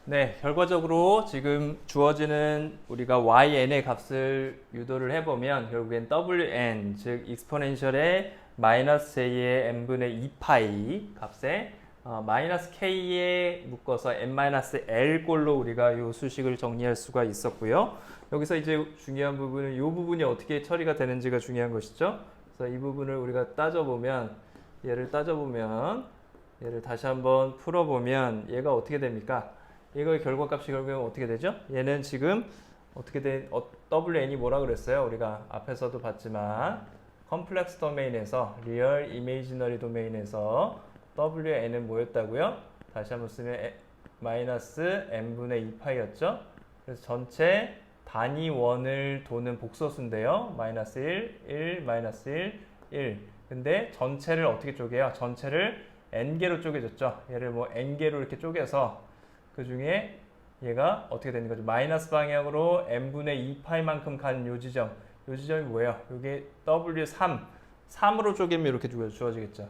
네, 결과적으로 지금 주어지는 우리가yn의 값을 유도를 해보면 결국엔 wn, 즉 익스포넨셜의 마이너스 j의 n분의 2파이 값에 마이너스 k에 묶어서 n-l 꼴로 우리가 이 수식을 정리할 수가 있었고요. 여기서 이제 중요한 부분은 이 부분이 어떻게 처리가 되는지가 중요한 것이죠. 그래서 이 부분을 우리가 따져보면 얘를 다시 한번 풀어보면 얘가 어떻게 됩니까? 이거의 결과값이 결국엔 어떻게 되죠? 얘는 지금 어떻게 된 WN이 뭐라 그랬어요? 우리가 앞에서도 봤지만 컴플렉스 도메인에서 리얼 이미지너리 도메인에서 WN은 뭐였다고요? 다시 한번 쓰면 마이너스 n분의 2파이였죠? 그래서 전체 단위 원을 도는 복소수인데요. 마이너스 1, 마이너스 1. 근데 전체를 어떻게 쪼개요? 전체를 n개로 쪼개졌죠? 얘를 뭐 n개로 이렇게 쪼개서 그 중에 얘가 어떻게 되는 거죠? 마이너스 방향으로 n분의 2파이만큼 가는 요 지점이 뭐예요? 이게 W3, 3으로 쪼개면 이렇게 주어지겠죠.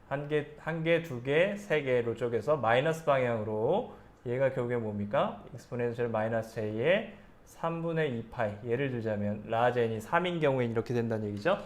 한 개, 두 개, 세 개로 쪼개서 마이너스 방향으로 얘가 결국에 뭡니까? 익스포넨셜 마이너스 j의 3분의 2파이. 예를 들자면 라지 n이 3인 경우엔 이렇게 된다는 얘기죠.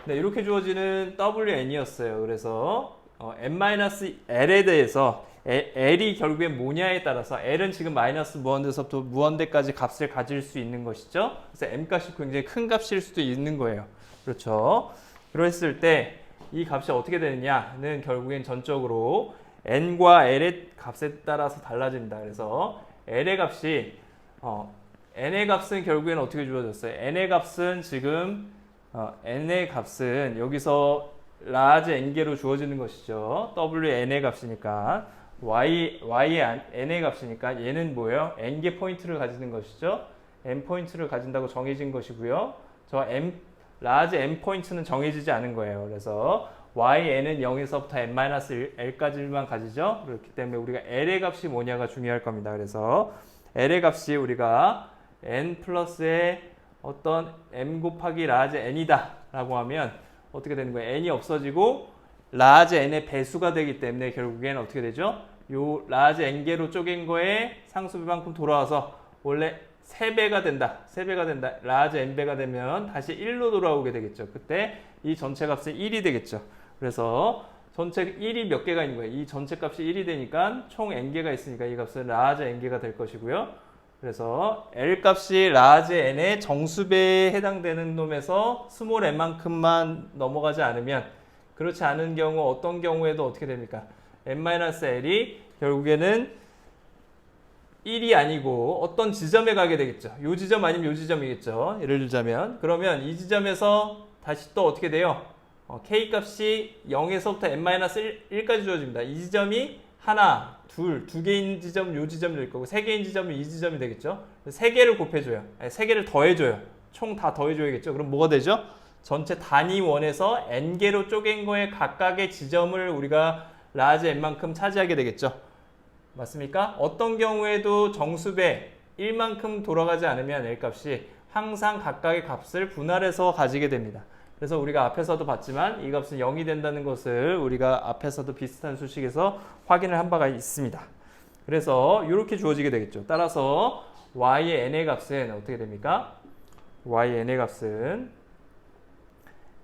네, 이렇게 주어지는 wn이었어요. 그래서 n-l에 대해서 L이 결국엔 뭐냐에 따라서 L은 지금 마이너스 무한대서부터 무한대까지 값을 가질 수 있는 것이죠. 그래서 M 값이 굉장히 큰 값일 수도 있는 거예요. 그렇죠. 그랬을 때 이 값이 어떻게 되느냐는 결국엔 전적으로 N과 L의 값에 따라서 달라집니다. 그래서 L의 값이 N의 값은 결국엔 어떻게 주어졌어요? N의 값은 지금 N의 값은 여기서 라지 n개로 주어지는 것이죠. Wn의 값이니까 y의 n의 값이니까 얘는 뭐예요? n개 포인트를 가지는 것이죠. n 포인트를 가진다고 정해진 것이고요. 저 라지 n 포인트는 정해지지 않은 거예요. 그래서yn은 0에서부터 n-l까지만 가지죠. 그렇기 때문에 우리가 l의 값이 뭐냐가 중요할 겁니다. 그래서 l의 값이 우리가 n 플러스의 어떤 m 곱하기 라지 n이다 라고 하면 어떻게 되는 거예요? n이 없어지고 라지 n의 배수가 되기 때문에 결국엔 어떻게 되죠? 요 라지 n개로 쪼갠 거에 상수비만큼 돌아와서 원래 3배가 된다. 라지 n배가 되면 다시 1로 돌아오게 되겠죠. 그때 이 전체 값은 1이 되겠죠. 그래서 전체 1이 몇 개가 있는 거예요? 이 전체 값이 1이 되니까 총 n개가 있으니까 이 값은 라지 n개가 될 것이고요. 그래서 L 값이 라지 n의 정수배에 해당되는 놈에서 스몰 n만큼만 넘어가지 않으면 그렇지 않은 경우 어떤 경우에도 어떻게 됩니까? n-l이 결국에는 1이 아니고 어떤 지점에 가게 되겠죠. 요 지점 아니면 요 지점이겠죠. 예를 들자면 그러면 이 지점에서 다시 또 어떻게 돼요? k 값이 0에서부터 n-1까지 주어집니다. 이 지점이 하나, 두 개인 지점은 요 지점이 될 거고 세 개인 지점은 이 지점이 되겠죠. 세 개를 곱해줘요. 세 개를 더해줘요. 총 다 더해줘야겠죠. 그럼 뭐가 되죠? 전체 단위 원에서 n개로 쪼갠 거에 각각의 지점을 우리가 라지 n만큼 차지하게 되겠죠. 맞습니까? 어떤 경우에도 정수배 1만큼 돌아가지 않으면 L 값이 항상 각각의 값을 분할해서 가지게 됩니다. 그래서 우리가 앞에서도 봤지만 이 값은 0이 된다는 것을 우리가 앞에서도 비슷한 수식에서 확인을 한 바가 있습니다. 그래서 이렇게 주어지게 되겠죠. 따라서 y의 n의 값은 어떻게 됩니까? y의 n의 값은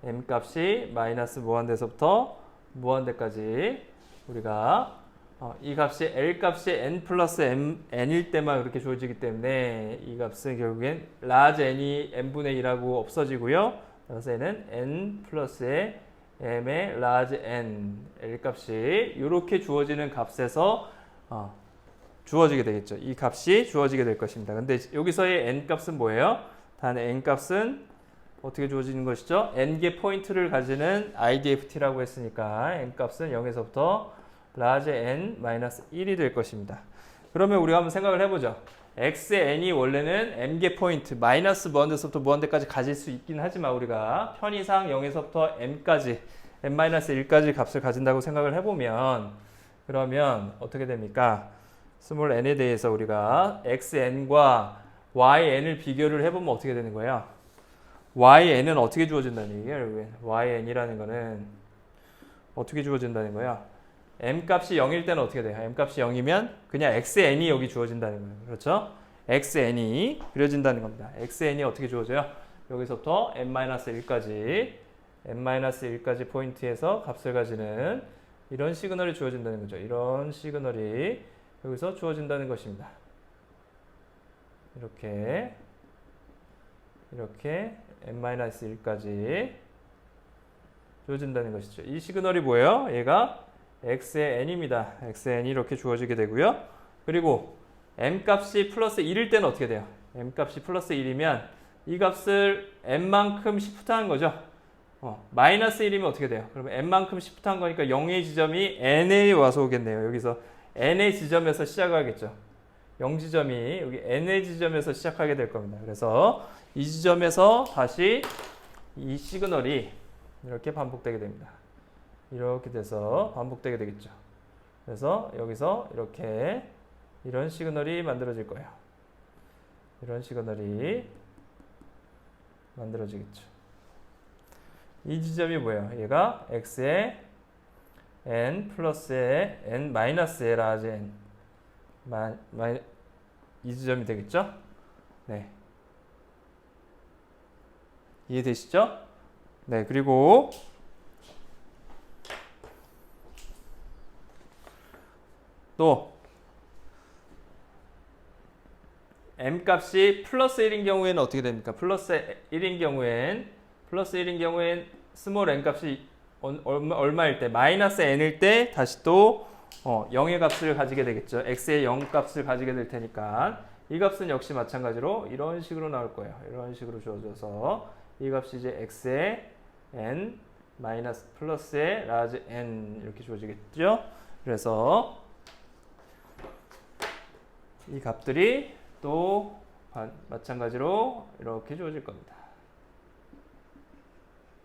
m 값이 마이너스 무한대에서부터 무한대까지 우리가 이 값이 L 값이 n 플러스 n일 때만 그렇게 주어지기 때문에 이 값은 결국엔 라지 n이 n분의 1하고 없어지고요. 그래서 얘는 n 플러스의 m의 라지 n L 값이 이렇게 주어지는 값에서 주어지게 되겠죠. 이 값이 주어지게 될 것입니다. 근데 여기서의 n 값은 뭐예요? 단 n 값은 어떻게 주어지는 것이죠? n개 포인트를 가지는 IDFT라고 했으니까 n 값은 0에서부터 라지 n-1이 될 것입니다. 그러면 우리가 한번 생각을 해보죠. x의 n이 원래는 m개 포인트, 마이너스 무한대에서부터 무한대까지 가질 수 있긴 하지만 우리가 편의상 0에서부터 m까지, n-1까지 값을 가진다고 생각을 해보면 그러면 어떻게 됩니까? 스몰 n에 대해서 우리가 xn과 yn을 비교를 해보면 어떻게 되는 거예요? yn은 어떻게 주어진다는 얘기예요? yn이라는 거는 어떻게 주어진다는 거예요? m 값이 0일 때는 어떻게 돼요? m 값이 0이면 그냥 xn이 여기 주어진다는 거예요. 그렇죠? xn이 그려진다는 겁니다. xn이 어떻게 주어져요? 여기서부터 n-1까지 n-1까지 포인트에서 값을 가지는 이런 시그널이 주어진다는 거죠. 이런 시그널이 여기서 주어진다는 것입니다. 이렇게 n-1까지 주어진다는 것이죠. 이 시그널이 뭐예요? 얘가 x의 n입니다. xn이 이렇게 주어지게 되고요. 그리고 m 값이 플러스 1일 때는 어떻게 돼요? m 값이 플러스 1이면 이 값을 n만큼 시프트한 거죠. 마이너스 1이면 어떻게 돼요? 그러면 n만큼 시프트한 거니까 0의 지점이 n에 와서 오겠네요. 여기서 n의 지점에서 시작하겠죠. 0지점이 여기 n의 지점에서 시작하게 될 겁니다. 그래서 이 지점에서 다시 이 시그널이 이렇게 반복되게 됩니다. 이렇게 돼서 반복되게 되겠죠. 그래서 여기서 이렇게 이런 시그널이 만들어질 거예요. 이런 시그널이 만들어지겠죠. 이 지점이 뭐예요? 얘가 x의 n 플러스의 n 마이너스의 라지 n 이 지점이 되겠죠? 네. 이해되시죠? 네, 그리고 또 m 값이 플러스 1인 경우에는 어떻게 됩니까? 플러스 1인 경우엔 스몰 n 값이 얼마일 때? 마이너스 n일 때 다시 또 0의 값을 가지게 되겠죠. x의 0 값을 가지게 될 테니까 이 값은 역시 마찬가지로 이런 식으로 나올 거예요. 이런 식으로 주어져서 이 값이 이제 x의 n 마이너스 플러스의 라지 n 이렇게 주어지겠죠. 그래서 이 값들이 또 마찬가지로 이렇게 주어질 겁니다.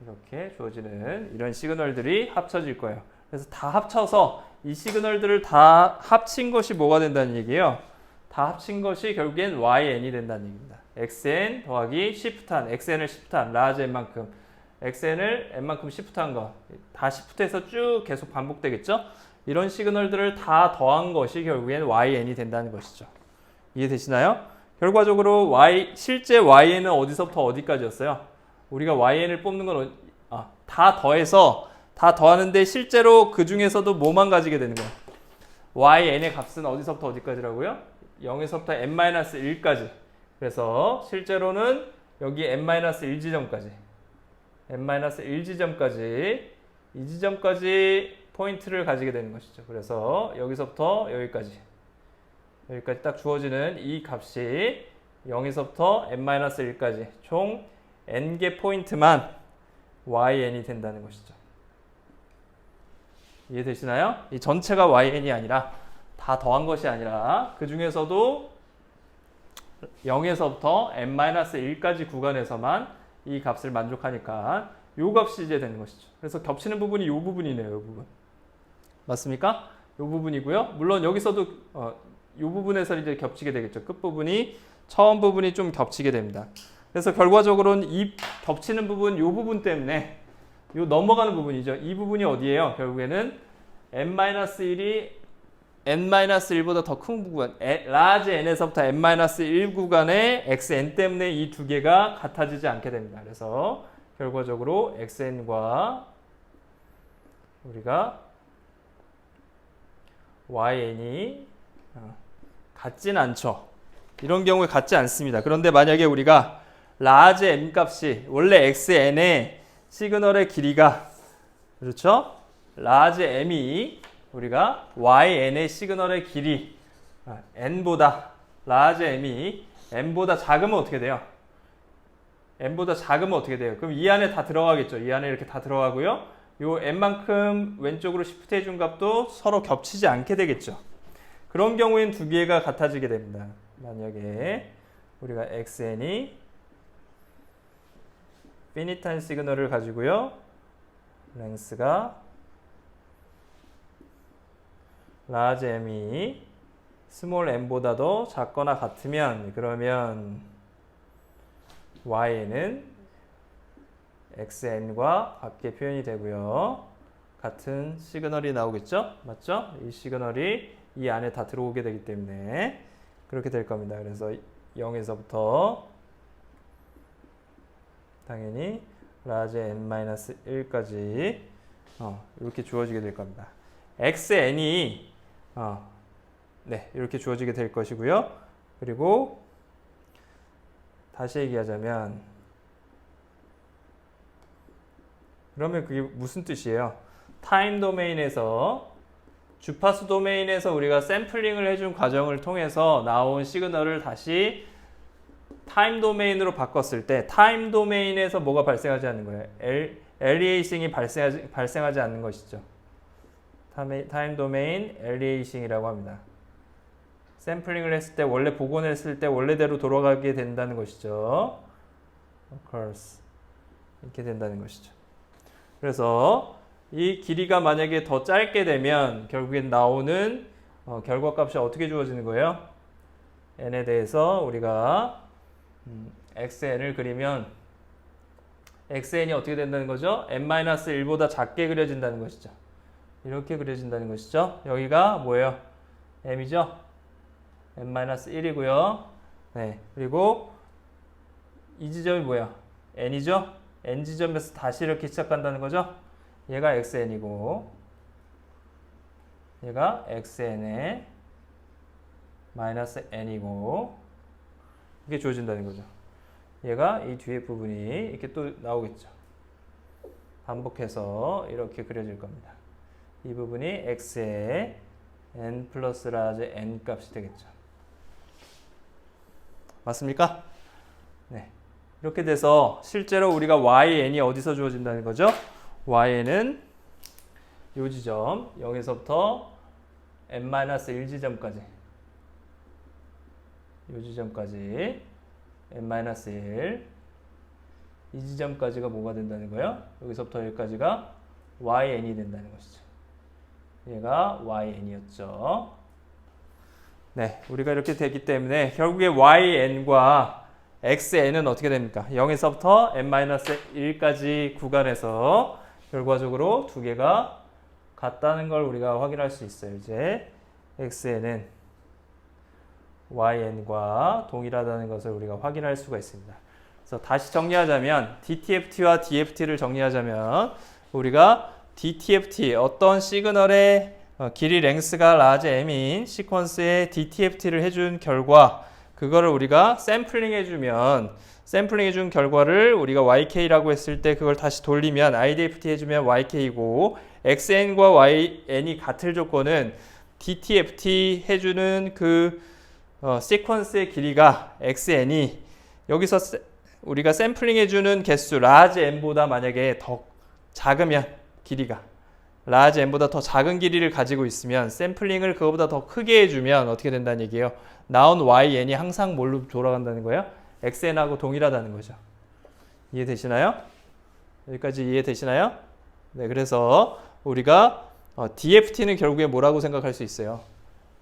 이렇게 주어지는 이런 시그널들이 합쳐질 거예요. 그래서 다 합쳐서 이 시그널들을 다 합친 것이 뭐가 된다는 얘기예요? 다 합친 것이 결국엔yn이 된다는 얘기입니다. xn 더하기 시프트한, xn을 시프트한, 라지 n만큼, xn을 n만큼 시프트한 거, 다 시프트해서 쭉 계속 반복되겠죠? 이런 시그널들을 다 더한 것이 결국엔yn이 된다는 것이죠. 이해되시나요? 결과적으로 실제yn은 어디서부터 어디까지였어요? 우리가yn을 뽑는 건 다 더해서 다 더하는데 실제로 그 중에서도 뭐만 가지게 되는 거예요? yn의 값은 어디서부터 어디까지라고요? 0에서부터 n-1까지. 그래서 실제로는 여기 n-1지점까지 이 지점까지 포인트를 가지게 되는 것이죠. 그래서 여기서부터 여기까지 딱 주어지는 이 값이 0에서부터 n-1까지 총 n개 포인트만 yn이 된다는 것이죠. 이해되시나요? 이 전체가 yn이 아니라 다 더한 것이 아니라 그 중에서도 0에서부터 n-1까지 구간에서만 이 값을 만족하니까 이 값이 이제 되는 것이죠. 그래서 겹치는 부분이 이 부분이네요. 이 부분. 맞습니까? 이 부분이고요. 물론 여기서도 이 부분에서 이제 겹치게 되겠죠. 끝부분이 처음 부분이 좀 겹치게 됩니다. 그래서 결과적으로는 이 겹치는 부분, 이 부분 때문에 이 넘어가는 부분이죠. 이 부분이 어디예요? 결국에는 n-1이 n-1보다 더 큰 구간, 라지 n에서부터 n-1 구간의 xn 때문에 이 두 개가 같아지지 않게 됩니다. 그래서 결과적으로 xn과 우리가 yn이 같진 않죠. 이런 경우에 같지 않습니다. 그런데 만약에 우리가 라지 m 값이 원래 xn의 시그널의 길이가 그렇죠? 라지 m이 우리가 yn의 시그널의 길이 n보다 라지 m이 n보다 작으면 어떻게 돼요? n보다 작으면 어떻게 돼요? 그럼 이 안에 다 들어가겠죠. 이 안에 이렇게 다 들어가고요. 요 n만큼 왼쪽으로 시프트 해준 값도 서로 겹치지 않게 되겠죠. 그런 경우엔 두 개가 같아지게 됩니다. 만약에 우리가 xn이 피니트한 시그널을 가지고요. 랭스가 라지 m이 스몰 m보다도 작거나 같으면 그러면 y는 xn과 같게 표현이 되고요. 같은 시그널이 나오겠죠? 맞죠? 이 시그널이 이 안에 다 들어오게 되기 때문에 그렇게 될 겁니다. 그래서 0에서부터 당연히 라지 n-1까지 이렇게 주어지게 될 겁니다. xn이 네, 이렇게 주어지게 될 것이고요. 그리고 다시 얘기하자면 그러면 그게 무슨 뜻이에요? 타임 도메인에서 주파수 도메인에서 우리가 샘플링을 해준 과정을 통해서 나온 시그널을 다시 타임 도메인으로 바꿨을 때 타임 도메인에서 뭐가 발생하지 않는 거예요? 엘리에이싱이 발생하지 않는 것이죠. 타임 도메인 엘리에이싱이라고 합니다. 샘플링을 했을 때 원래 복원했을 때 원래대로 돌아가게 된다는 것이죠. occurs 이렇게 된다는 것이죠. 그래서 이 길이가 만약에 더 짧게 되면 결국엔 나오는 결과값이 어떻게 주어지는 거예요? n에 대해서 우리가 xn을 그리면 xn이 어떻게 된다는 거죠? n-1보다 작게 그려진다는 것이죠. 이렇게 그려진다는 것이죠. 여기가 뭐예요? m이죠? n-1이고요. 네, 그리고 이 지점이 뭐야? n이죠? n 지점에서 다시 이렇게 시작한다는 거죠. 얘가 xn이고 얘가 xn의 마이너스 n이고 이게 주어진다는 거죠. 얘가 이 뒤에 부분이 이렇게 또 나오겠죠. 반복해서 이렇게 그려질 겁니다. 이 부분이 x의 n 플러스 라지 n 값이 되겠죠. 맞습니까? 네. 이렇게 돼서 실제로 우리가yn이 어디서 주어진다는 거죠?yn은 이 지점 0에서부터 n-1 지점까지 이 지점까지 n-1 이 지점까지가 뭐가 된다는 거예요? 여기서부터 여기까지가 yn이 된다는 것이죠. 얘가 yn이었죠. 네, 우리가 이렇게 되기 때문에 결국에 yn과 xn은 어떻게 됩니까? 0에서부터 n-1까지 구간에서 결과적으로 두 개가 같다는 걸 우리가 확인할 수 있어요. 이제 xn은 yn과 동일하다는 것을 우리가 확인할 수가 있습니다. 그래서 다시 정리하자면 DTFT와 DFT를 정리하자면 우리가 DTFT 어떤 시그널의 길이 랭스가 라지 m인 시퀀스에 DTFT를 해준 결과 그거를 우리가 샘플링 해준 결과를 우리가 YK라고 했을 때 그걸 다시 돌리면 IDFT 해주면 YK이고 XN과 YN이 같을 조건은 DTFT 해주는 그 시퀀스의 길이가 XN이 여기서 우리가 샘플링 해주는 개수 라지 N보다 만약에 더 작으면 길이가 라지 N보다 더 작은 길이를 가지고 있으면 샘플링을 그거보다 더 크게 해주면 어떻게 된다는 얘기예요? 나온 YN이 항상 뭘로 돌아간다는 거예요? XN하고 동일하다는 거죠. 이해되시나요? 여기까지 이해되시나요? 네, 그래서 우리가 DFT는 결국에 뭐라고 생각할 수 있어요?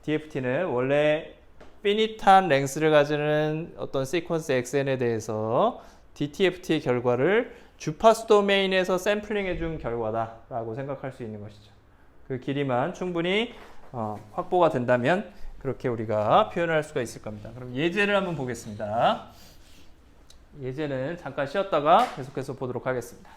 DFT는 원래 피니트한 랭스를 가지는 어떤 시퀀스 XN에 대해서 DTFT의 결과를 주파수 도메인에서 샘플링 해준 결과다라고 생각할 수 있는 것이죠. 그 길이만 충분히 확보가 된다면 그렇게 우리가 표현할 수가 있을 겁니다. 그럼 예제를 한번 보겠습니다. 예제는 잠깐 쉬었다가 계속해서 보도록 하겠습니다.